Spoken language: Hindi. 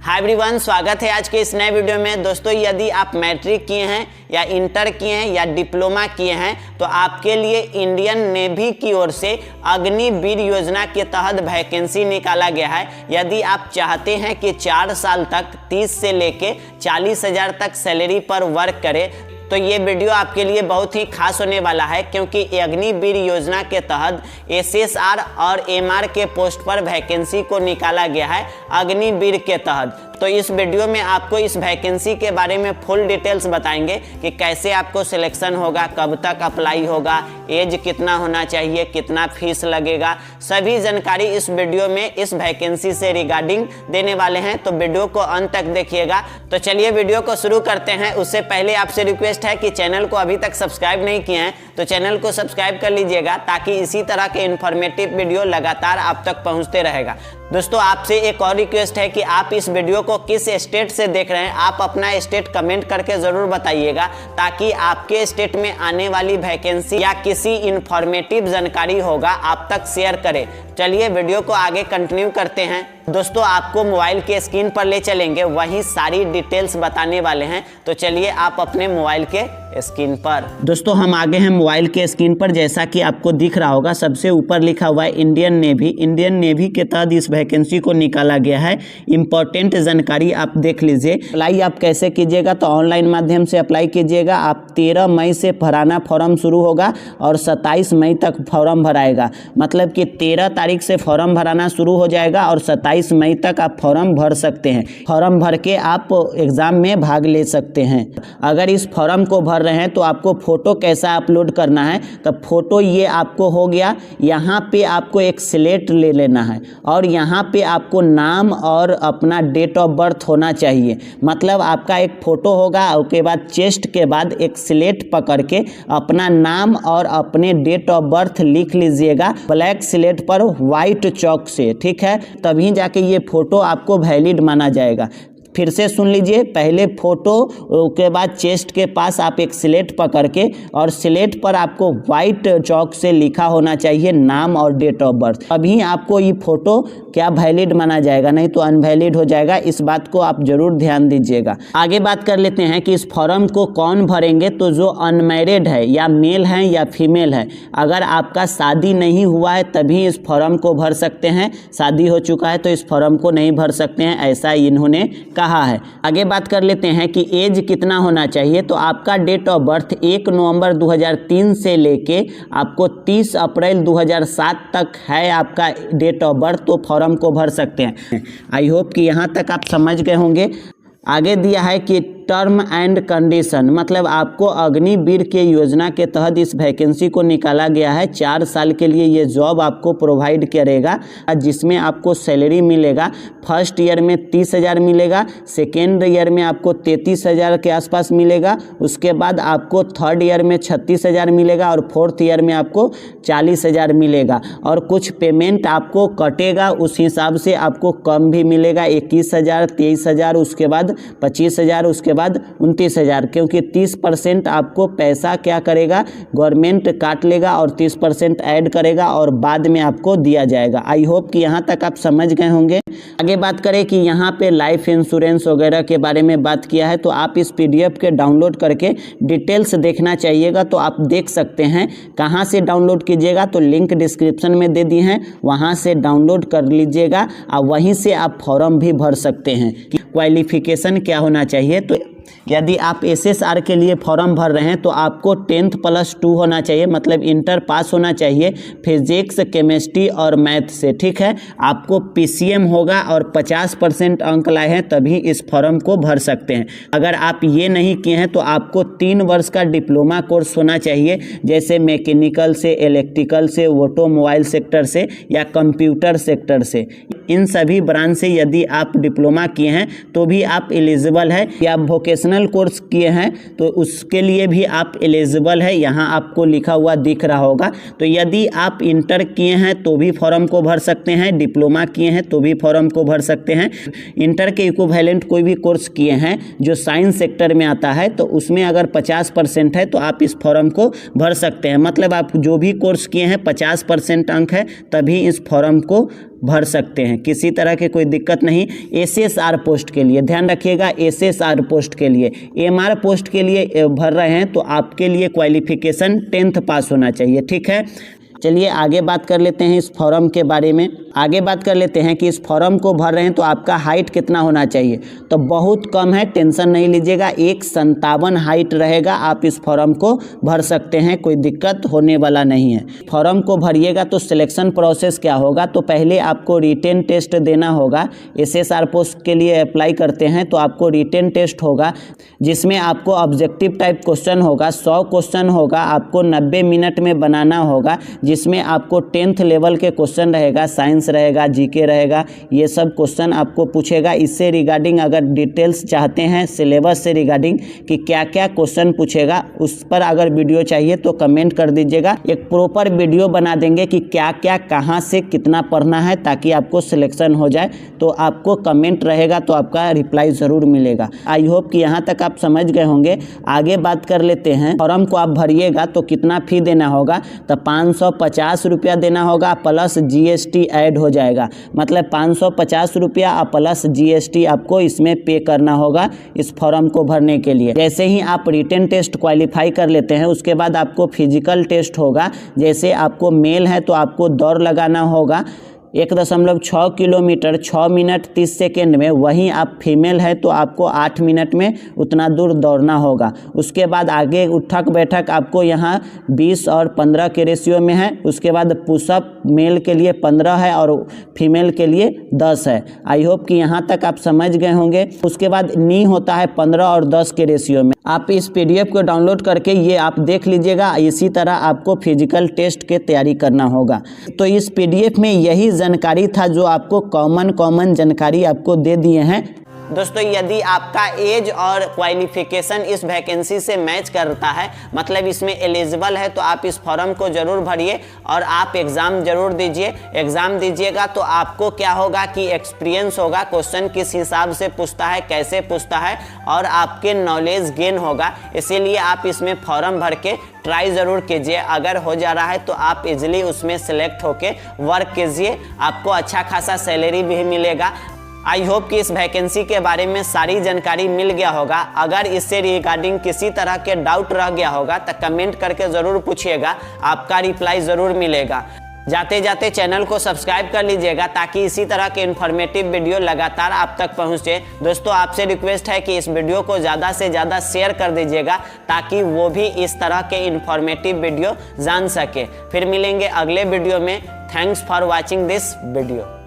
हाय एवरीवन, स्वागत है आज के इस नए वीडियो में। दोस्तों, यदि आप मैट्रिक किए हैं या इंटर किए हैं या डिप्लोमा किए हैं तो आपके लिए इंडियन नेवी की ओर से अग्निवीर योजना के तहत वैकेंसी निकाला गया है। यदि आप चाहते हैं कि 4 साल तक 30 से लेके 40,000 तक सैलरी पर वर्क करें तो ये वीडियो आपके लिए बहुत ही खास होने वाला है, क्योंकि अग्निवीर योजना के तहत एसएसआर और एमआर के पोस्ट पर वैकेंसी को निकाला गया है अग्निवीर के तहत। तो इस वीडियो में आपको इस वैकेंसी के बारे में फुल डिटेल्स बताएंगे कि कैसे आपको सिलेक्शन होगा, कब तक अप्लाई होगा, एज कितना होना चाहिए, कितना फीस लगेगा, सभी जानकारी इस वीडियो में इस वैकेंसी से रिगार्डिंग देने वाले हैं। तो वीडियो को अंत तक देखिएगा। तो चलिए वीडियो को शुरू करते हैं। उससे पहले आपसे रिक्वेस्ट है कि चैनल को अभी तक सब्सक्राइब नहीं किए हैं तो चैनल को सब्सक्राइब कर लीजिएगा, ताकि इसी तरह के इन्फॉर्मेटिव वीडियो लगातार आप तक पहुंचते रहेगा। दोस्तों, आपसे एक और रिक्वेस्ट है कि आप इस वीडियो को किस स्टेट से देख रहे हैं आप अपना स्टेट कमेंट करके ज़रूर बताइएगा, ताकि आपके स्टेट में आने वाली वैकेंसी या किसी इन्फॉर्मेटिव जानकारी होगा आप तक शेयर करें। चलिए वीडियो को आगे कंटिन्यू करते हैं। दोस्तों, आपको मोबाइल के स्क्रीन पर ले चलेंगे, वहीं सारी डिटेल्स बताने वाले हैं। तो चलिए आप अपने मोबाइल के स्क्रीन पर। दोस्तों, हम आगे हैं मोबाइल के स्क्रीन पर। जैसा कि आपको दिख रहा होगा, सबसे ऊपर लिखा हुआ है इंडियन नेवी। इंडियन नेवी के तहत इस वैकेंसी को निकाला गया है। इंपॉर्टेंट जानकारी आप देख लीजिए। अप्लाई आप कैसे कीजिएगा, तो ऑनलाइन माध्यम से अप्लाई कीजिएगा। आप 13 मई से भराना फॉर्म शुरू होगा और 27 मई तक फॉर्म भराएगा। मतलब कि 13 तारीख से फॉर्म भराना शुरू हो जाएगा और 27 मई तक आप फॉर्म भर सकते हैं। फॉर्म भर के आप एग्ज़ाम में भाग ले सकते हैं। अगर इस फॉर्म को भर रहे हैं तो आपको फ़ोटो कैसा अपलोड करना है, तो फ़ोटो ये आपको हो गया। यहाँ पे आपको एक स्लेट ले लेना है और यहाँ पे आपको नाम और अपना डेट ऑफ बर्थ होना चाहिए। मतलब आपका एक फ़ोटो होगा, उसके बाद चेस्ट के बाद एक स्लेट पकड़ के अपना नाम और अपने डेट ऑफ बर्थ लिख लीजिएगा ब्लैक स्लेट पर वाइट चौक से, ठीक है। तभी जाके ये फ़ोटो आपको वैलिड माना जाएगा। फिर से सुन लीजिए, पहले फ़ोटो के बाद चेस्ट के पास आप एक स्लेट पकड़ के और स्लेट पर आपको वाइट चौक से लिखा होना चाहिए नाम और डेट ऑफ बर्थ। अभी आपको ये फ़ोटो क्या वैलिड माना जाएगा, नहीं तो अनवैलिड हो जाएगा। इस बात को आप ज़रूर ध्यान दीजिएगा। आगे बात कर लेते हैं कि इस फॉर्म को कौन भरेंगे। तो जो अनमैरिड है या मेल हैं या फीमेल है, अगर आपका शादी नहीं हुआ है तभी इस फॉर्म को भर सकते हैं। शादी हो चुका है तो इस फॉर्म को नहीं भर सकते हैं, ऐसा इन्होंने कहा है। आगे बात कर लेते हैं कि एज कितना होना चाहिए। तो आपका डेट ऑफ बर्थ 1 नवंबर 2003 से लेके आपको 30 अप्रैल 2007 तक है आपका डेट ऑफ बर्थ, तो फॉर्म को भर सकते हैं। आई होप कि यहाँ तक आप समझ गए होंगे। आगे दिया है कि टर्म एंड कंडीशन, मतलब आपको अग्निवीर के योजना के तहत इस वैकेंसी को निकाला गया है। 4 साल के लिए ये जॉब आपको प्रोवाइड करेगा, जिसमें आपको सैलरी मिलेगा। फर्स्ट ईयर में 30,000 मिलेगा, सेकेंड ईयर में आपको 33,000 के आसपास मिलेगा, उसके बाद आपको थर्ड ईयर में 36,000 मिलेगा और फोर्थ ईयर में आपको 40,000 मिलेगा। और कुछ पेमेंट आपको कटेगा, उस हिसाब से आपको कम भी मिलेगा। 21,000, 23,000, उसके बाद 25,000, उसके बाद 29,000, क्योंकि 30% आपको पैसा क्या करेगा, गवर्नमेंट काट लेगा और 30% ऐड करेगा और बाद में आपको दिया जाएगा। आई होप कि यहाँ तक आप समझ गए होंगे। आगे बात करें कि यहाँ पे लाइफ इंश्योरेंस वगैरह के बारे में बात किया है, तो आप इस PDF के डाउनलोड करके डिटेल्स देखना चाहिएगा। तो आप देख सकते हैं। कहाँ से डाउनलोड कीजिएगा, तो लिंक डिस्क्रिप्शन में दे दिए हैं, वहाँ से डाउनलोड कर लीजिएगा और वहीं से आप फॉर्म भी भर सकते हैं। क्वालिफिकेशन क्या होना चाहिए, तो यदि आप SSR के लिए फॉर्म भर रहे हैं तो आपको 10th + 2 होना चाहिए, मतलब इंटर पास होना चाहिए फिजिक्स, केमिस्ट्री और मैथ से, ठीक है। आपको PCM होगा और 50% अंक लाए हैं तभी इस फॉर्म को भर सकते हैं। अगर आप ये नहीं किए हैं तो आपको 3 वर्ष का डिप्लोमा कोर्स होना चाहिए, जैसे मैकेनिकल से, इलेक्ट्रिकल से, ऑटोमोबाइल सेक्टर से या कंप्यूटर सेक्टर से। इन सभी ब्रांच से यदि आप डिप्लोमा किए हैं तो भी आप एलिजिबल है, या वोकेशनल कोर्स किए हैं तो उसके लिए भी आप एलिजिबल है। यहाँ आपको लिखा हुआ दिख रहा होगा। तो यदि आप इंटर किए हैं तो भी फॉर्म को भर सकते हैं, डिप्लोमा किए हैं तो भी फॉर्म को भर सकते हैं। इंटर के इक्विवेलेंट कोई भी कोर्स किए हैं जो साइंस सेक्टर में आता है तो उसमें अगर 50% है तो आप इस फॉर्म को भर सकते हैं। मतलब आप जो भी कोर्स किए हैं 50% अंक है तभी इस फॉर्म को भर सकते हैं, किसी तरह के कोई दिक्कत नहीं। SSR पोस्ट के लिए ध्यान रखिएगा, SSR पोस्ट के लिए, MR पोस्ट के लिए भर रहे हैं तो आपके लिए क्वालिफिकेशन 10th पास होना चाहिए, ठीक है। चलिए आगे बात कर लेते हैं इस फॉर्म के बारे में। आगे बात कर लेते हैं कि इस फॉर्म को भर रहे हैं तो आपका हाइट कितना होना चाहिए। तो बहुत कम है, टेंशन नहीं लीजिएगा, 1.57 हाइट रहेगा, आप इस फॉर्म को भर सकते हैं, कोई दिक्कत होने वाला नहीं है। फॉर्म को भरिएगा तो सिलेक्शन प्रोसेस क्या होगा, तो पहले आपको रिटेन टेस्ट देना होगा। SSR पोस्ट के लिए अप्लाई करते हैं तो आपको रिटेन टेस्ट होगा, जिसमें आपको ऑब्जेक्टिव टाइप क्वेश्चन होगा, 100 क्वेश्चन होगा, आपको 90 मिनट में बनाना होगा, जिसमें आपको 10th लेवल के क्वेश्चन रहेगा, साइंस रहेगा, GK रहेगा, ये सब क्वेश्चन आपको पूछेगा। इससे रिगार्डिंग अगर डिटेल्स चाहते हैं सिलेबस से रिगार्डिंग कि क्या क्या क्वेश्चन पूछेगा, उस पर अगर वीडियो चाहिए तो कमेंट कर दीजिएगा, एक प्रॉपर वीडियो बना देंगे कि क्या क्या कहाँ से कितना पढ़ना है, ताकि आपको सिलेक्शन हो जाए। तो आपको कमेंट रहेगा तो आपका रिप्लाई ज़रूर मिलेगा। आई होप कि यहाँ तक आप समझ गए होंगे। आगे बात कर लेते हैं, फॉर्म को आप भरिएगा तो कितना फ़ी देना होगा, तो 550 रुपया देना होगा प्लस GST ऐड हो जाएगा, मतलब 550 रुपया प्लस GST आपको इसमें पे करना होगा इस फॉर्म को भरने के लिए। जैसे ही आप रिटन टेस्ट क्वालिफाई कर लेते हैं उसके बाद आपको फिजिकल टेस्ट होगा। जैसे आपको मेल है तो आपको दौड़ लगाना होगा 1.6 किलोमीटर 6 मिनट 30 सेकेंड में, वहीं आप फीमेल है तो आपको 8 मिनट में उतना दूर दौड़ना होगा। उसके बाद आगे उठक बैठक आपको यहाँ 20 और 15 के रेशियो में है। उसके बाद पुशअप मेल के लिए 15 है और फीमेल के लिए 10 है। आई होप कि यहाँ तक आप समझ गए होंगे। उसके बाद नी होता है 15 और 10 के रेशियो में। आप इस PDF को डाउनलोड करके ये आप देख लीजिएगा। इसी तरह आपको फिजिकल टेस्ट के तैयारी करना होगा। तो इस PDF में यही जानकारी था जो आपको कॉमन जानकारी आपको दे दिए हैं। दोस्तों यदि आपका एज और क्वालिफिकेशन इस वैकेंसी से मैच करता है, मतलब इसमें एलिजिबल है, तो आप इस फॉर्म को ज़रूर भरिए और आप एग्ज़ाम ज़रूर दीजिए। एग्ज़ाम दीजिएगा तो आपको क्या होगा कि एक्सपीरियंस होगा, क्वेश्चन किस हिसाब से पूछता है, कैसे पूछता है, और आपके नॉलेज गेन होगा। इसीलिए आप इसमें फॉर्म भर के ट्राई ज़रूर कीजिए। अगर हो जा रहा है तो आप इजीली उसमें सेलेक्ट होके वर्क कीजिए, आपको अच्छा खासा सैलरी भी मिलेगा। आई होप कि इस वैकेंसी के बारे में सारी जानकारी मिल गया होगा। अगर इससे रिगार्डिंग किसी तरह के डाउट रह गया होगा तो कमेंट करके ज़रूर पूछिएगा, आपका रिप्लाई ज़रूर मिलेगा। जाते जाते चैनल को सब्सक्राइब कर लीजिएगा ताकि इसी तरह के इन्फॉर्मेटिव वीडियो लगातार आप तक पहुंचे। दोस्तों आपसे रिक्वेस्ट है कि इस वीडियो को ज़्यादा से ज़्यादा शेयर कर दीजिएगा ताकि वो भी इस तरह के इन्फॉर्मेटिव वीडियो जान सके। फिर मिलेंगे अगले वीडियो में। Thanks for watching this video.